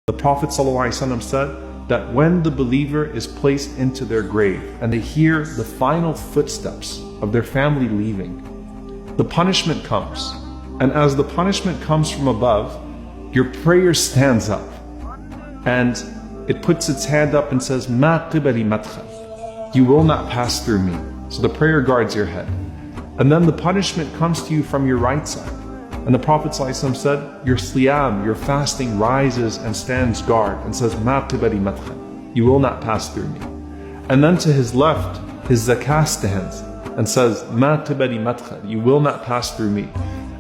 The Prophet ﷺ said that when the believer is placed into their grave and they hear the final footsteps of their family leaving, the punishment comes. And as the punishment comes from above, your prayer stands up and it puts its hand up and says, "Ma qibali madkhal." You will not pass through me. So the prayer guards your head. And then the punishment comes to you from your right side. And the Prophet ﷺ said, your siyam, your fasting rises and stands guard and says, "Ma qibali madkhal." You will not pass through me. And then to his left, his zakah stands and says, "Ma qibali madkhal." You will not pass through me.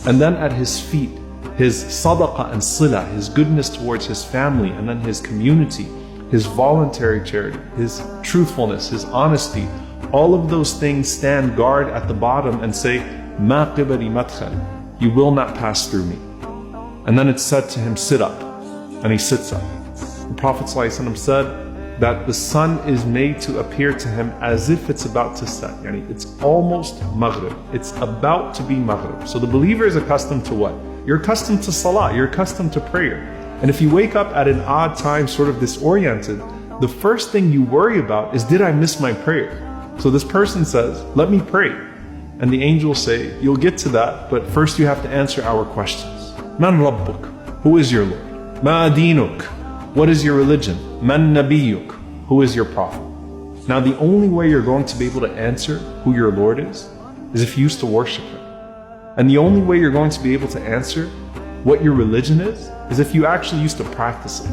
And then at his feet, his sadaqah and sila, his goodness towards his family and then his community, his voluntary charity, his truthfulness, his honesty, all of those things stand guard at the bottom and say, "Ma qibali madkhal." You will not pass through me. And then it's said to him, "Sit up." And he sits up. The Prophet ﷺ said that the sun is made to appear to him as if it's about to set. Yani it's almost Maghrib. It's about to be Maghrib. So the believer is accustomed to what? You're accustomed to salah, you're accustomed to prayer. And if you wake up at an odd time, sort of disoriented, the first thing you worry about is, did I miss my prayer? So this person says, "Let me pray." And the angels say, "You'll get to that, but first you have to answer our questions. Man Rabbuk? Who is your Lord? Ma dinuk? What is your religion? Man Nabiyuk? Who is your prophet?" Now the only way you're going to be able to answer who your Lord is if you used to worship Him. And the only way you're going to be able to answer what your religion is if you actually used to practice it.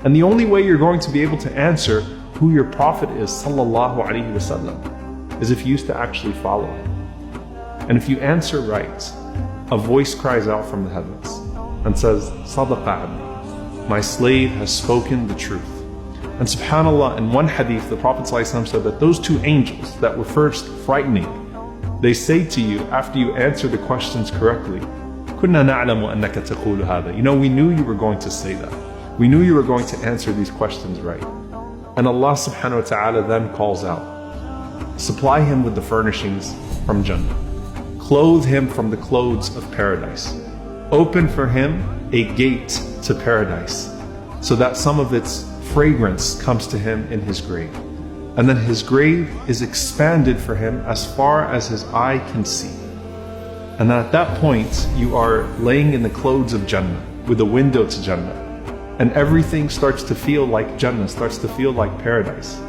And the only way you're going to be able to answer who your prophet is, sallallahu alaihi wasallam, is if you used to actually follow him. And if you answer right, a voice cries out from the heavens and says, "Sadaqa abdi, my slave has spoken the truth." And subhanAllah, in one hadith, the Prophet ﷺ said that those two angels that were first frightening, they say to you after you answer the questions correctly, "Kunna na'lamu annaka taqulu hadha." You know, we knew you were going to say that. We knew you were going to answer these questions right. And Allah subhanahu wa ta'ala then calls out, supply him with the furnishings from Jannah. Clothe him from the clothes of paradise. Open for him a gate to paradise so that some of its fragrance comes to him in his grave. And then his grave is expanded for him as far as his eye can see. And then at that point, you are laying in the clothes of Jannah with a window to Jannah. And everything starts to feel like Jannah, starts to feel like paradise.